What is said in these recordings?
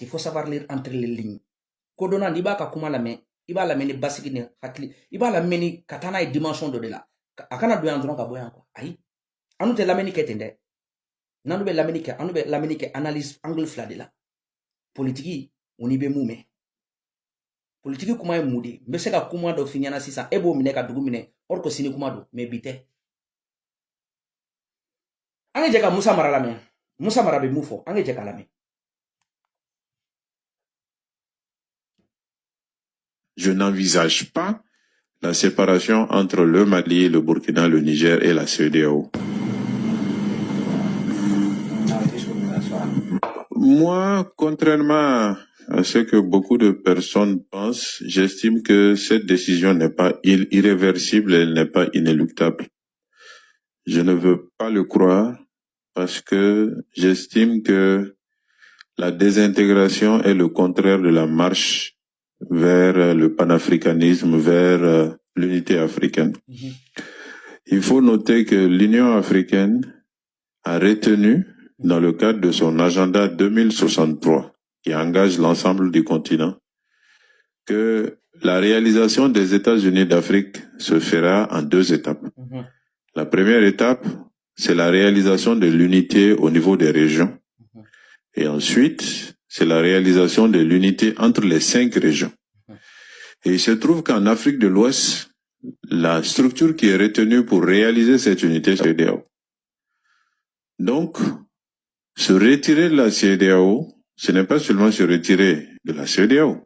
qu'il faut savoir lire entre les lignes. Kodona ni ba ka kuma lamɛn i b'a lamɛn ni basigi ni hakili i b'a lamɛn ni ka taa n'a ye dimension dɔ de la a kana don yan dɔrɔn ka bɔ yan quoi ayi anu tɛ lamɛnni kɛ ten dɛ n'anu bɛ lamɛnni kɛ anu bɛ lamɛnni kɛ analyse angle fila de la politiki o n'i bɛ mun mɛn politiki kuma ye mun de n bɛ se ka kuma dɔ f'i ɲɛna sisan e b'o minɛ ka dugu minɛ or que sini kuma don mais bi tɛ an ka jɛ ka Musa Mara lamɛn Musa Mara bɛ mun fɔ an ka jɛ ka lamɛn. Je n'envisage pas la séparation entre le Mali, le Burkina, le Niger et la CEDEAO. Moi, contrairement à ce que beaucoup de personnes pensent, j'estime que cette décision n'est pas irréversible, elle n'est pas inéluctable. Je ne veux pas le croire parce que j'estime que la désintégration est le contraire de la marche vers le panafricanisme, vers l'unité africaine. Il faut noter que l'Union africaine a retenu, dans le cadre de son agenda 2063, qui engage l'ensemble du continent, que la réalisation des États-Unis d'Afrique se fera en 2 étapes. La première étape, c'est la réalisation de l'unité au niveau des régions. Et ensuite, c'est la réalisation de l'unité entre les 5 régions. Et il se trouve qu'en Afrique de l'Ouest, la structure qui est retenue pour réaliser cette unité, c'est la CEDEAO. Donc, se retirer de la CEDEAO, ce n'est pas seulement se retirer de la CEDEAO,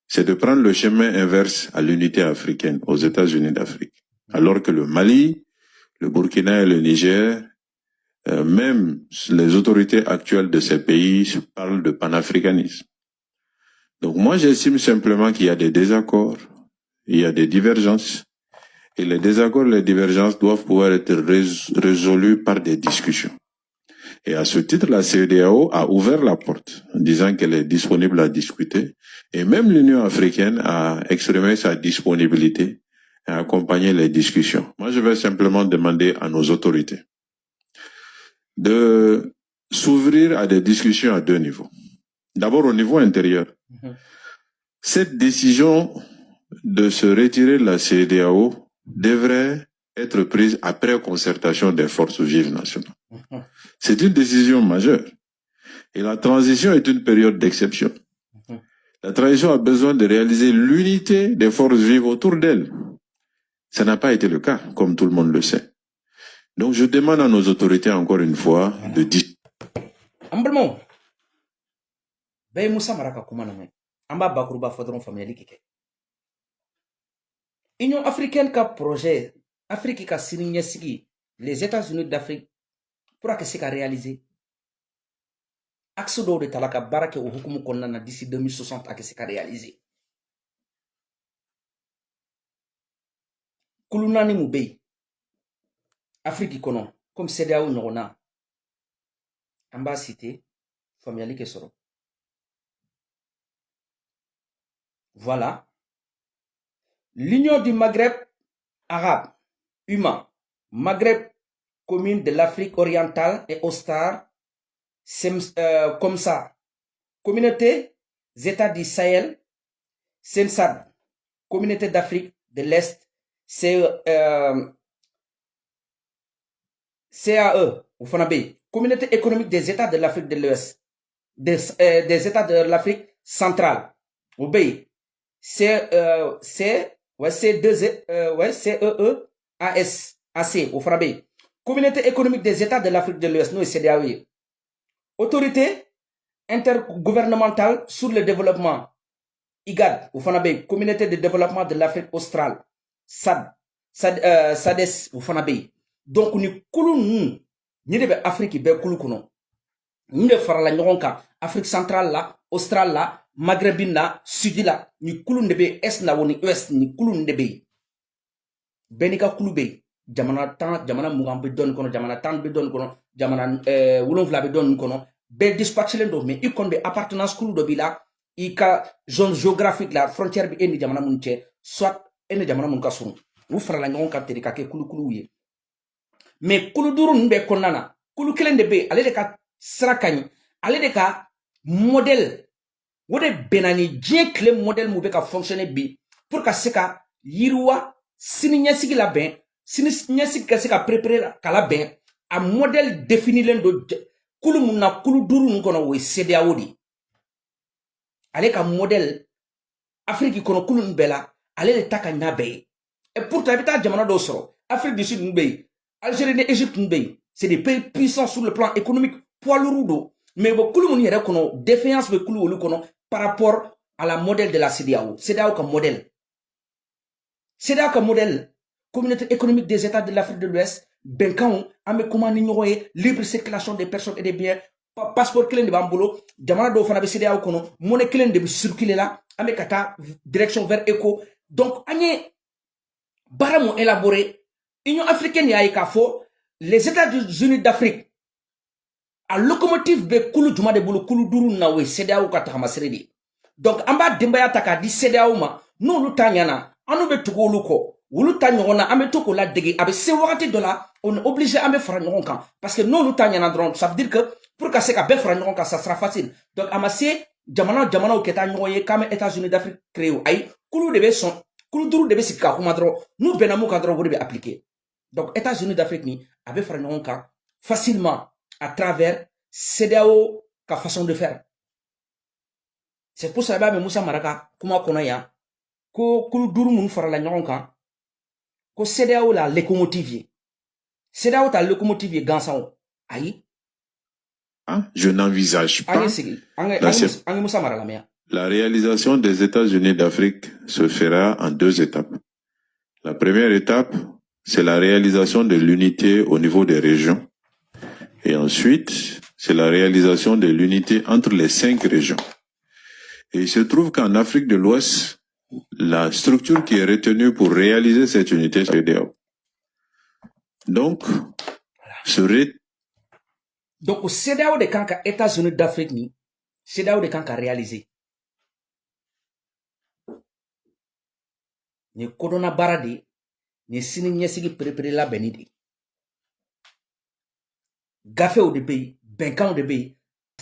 c'est de prendre le chemin inverse à l'unité africaine, aux États-Unis d'Afrique. Alors que le Mali, le Burkina et le Niger, même les autorités actuelles de ces pays parlent de panafricanisme. Donc moi, j'estime simplement qu'il y a des désaccords, il y a des divergences, et les désaccords et les divergences doivent pouvoir être résolus par des discussions. Et à ce titre, la CEDEAO a ouvert la porte en disant qu'elle est disponible à discuter, et même l'Union africaine a exprimé sa disponibilité à accompagner les discussions. Moi, je vais simplement demander à nos autorités de s'ouvrir à des discussions à 2 niveaux. D'abord au niveau intérieur. Cette décision de se retirer de la CEDEAO devrait être prise après concertation des forces vives nationales. C'est une décision majeure. Et la transition est une période d'exception. La transition a besoin de réaliser l'unité des forces vives autour d'elle. Ça n'a pas été le cas, comme tout le monde le sait. Donc je demande à nos autorités encore une fois de dire... Ambelmo, Baye Musa Mara ka kuma na mai. Amba bakuruba fodron family kike. Union africaine ka projet Afrique ka sininya sigi les États-Unis d'Afrique pour que c'est réaliser. Axe do de talaka barake o hukumu konna d'ici 2060 ake c'est réaliser. Kulunani mu bey Afrique kono comme CEDEAO nyona amba cité family ke soro. Voilà. L'Union du Maghreb arabe, UMA, Maghreb commune de l'Afrique orientale et australe, comme ça. Communauté États du Sahel, SENSAD, Communauté d'Afrique de l'Est, CAE, Communauté économique des États de l'Afrique de l'Ouest, des États de l'Afrique centrale. CEEAS, au Frabé. Communauté économique des États de l'Afrique de l'Ouest, nous, CEDEAO. Autorité intergouvernementale sur le développement, IGAD, au Fanabé. Communauté de développement de l'Afrique australe, SADES, au Fanabé. Donc, nous, nous, nous, Afrique, nous, nous, Afrique centrale, là, australe, là, Maghrébine la, Sudi la, ni kulu ndebe est na woni ouest ni kulu ndebe. Benika kulu be, jamana mugambe don kono, jamana tan be don kono, jamana wulonvla be don kono, be dispatch lendo mais ikon be appartenance kulu do bila, ika zone géographique la frontière bi eni jamana munche, soit eni jamana mun kasunu. Ou fera la nyon kapteri kake kulu kulu ye. Mais kulu duru nbe konana, kulu kelen ndebe, ale de ka srakani, ale de ka modèle o de benani diɲɛ tile modèle mu bɛ ka fonctionner bi pour ka se ka yiriwa sini ɲɛsigi labɛn sini ɲɛsigi ka se ka préparer ka labɛn a modèle définilen do kulu mun na kulu duuru nun kɔnɔ o ye CEDEAO de ale ka modèle Afrique kɔnɔ kulu nun bɛɛ la ale de ta ka ɲa bɛɛ ye et pourtant i bɛ taa jamana dɔw sɔrɔ Afrique du Sud nun bɛ yen Algérie ni Égypte nun bɛ yen c'est des pays puissants sur le plan économique poids lourd do mais bon kulu mun yɛrɛ kɔnɔ défiance bɛ kulu olu kɔnɔ par rapport à la modèle de la CEDEAO CEDEAO ka modèle CEDEAO ka modèle communauté économique des États de l'Afrique de l'Ouest bɛnkanw an bɛ kuma ni ɲɔgɔn ye libre circulation des personnes et des biens passeport kelen de b'an bolo jamana dɔw fana bɛ CEDEAO kɔnɔ monnaie kelen de bɛ circuler la an bɛ ka taa direction vers éco donc an ye baara mun élaboré Union africaine y'a ye k'a fɔ les États-Unis d'Afrique a locomotive bɛ kulu juma de bolo kulu duuru na o ye CEDEAO ka tagamasere de donc an b'a denbaya ta k'a di CEDEAO ma n'olu ta ɲana an bɛ tugu olu kɔ olu ta ɲɔgɔn na an bɛ to k'o ladege a bɛ se wagati dɔ la on est obligé an bɛ fara ɲɔgɔn kan parce que n'olu ta ɲana dɔrɔn ça veut dire que pour ka se ka bɛɛ fara ɲɔgɔn kan ça sera facile donc a ma se jamanaw kɛ taa ɲɔgɔn ye k'an bɛ États-Unis d'Afrique créé o ayi kulu de bɛ sɔn kulu duuru de bɛ sigi ka kuma dɔrɔn n'u bɛnna mun kan dɔrɔn o de bɛ appliquer donc États-Unis d'Afrique ni a bɛ fara ɲɔgɔn kan facilement à travers CEDEAO ka façon de faire c'est pour ça i b'a mɛn Musa Mara ka kuma kɔnɔ yan ko kulu duuru minnu farala ɲɔgɔn kan ko CEDEAO la locomotive ye CEDEAO ta locomotive ye gansan o ayi je n'envisage pas la réalisation des États-Unis d'Afrique se fera en deux étapes. La première étape, c'est la réalisation de l'unité au niveau des régions. Et ensuite, c'est la réalisation de l'unité entre les 5 régions. Et il se trouve qu'en Afrique de l'Ouest, la structure qui est retenue pour réaliser cette unité, c'est CEDEAO. Donc, donc, au CEDEAO de Kanka, États-Unis d'Afrique, ni CEDEAO de Kanka réalisé. Ni Kodona Baradi, ni Sini Nyesigi préparé la Benidi. Gafé au de pays, Benkan au de pays,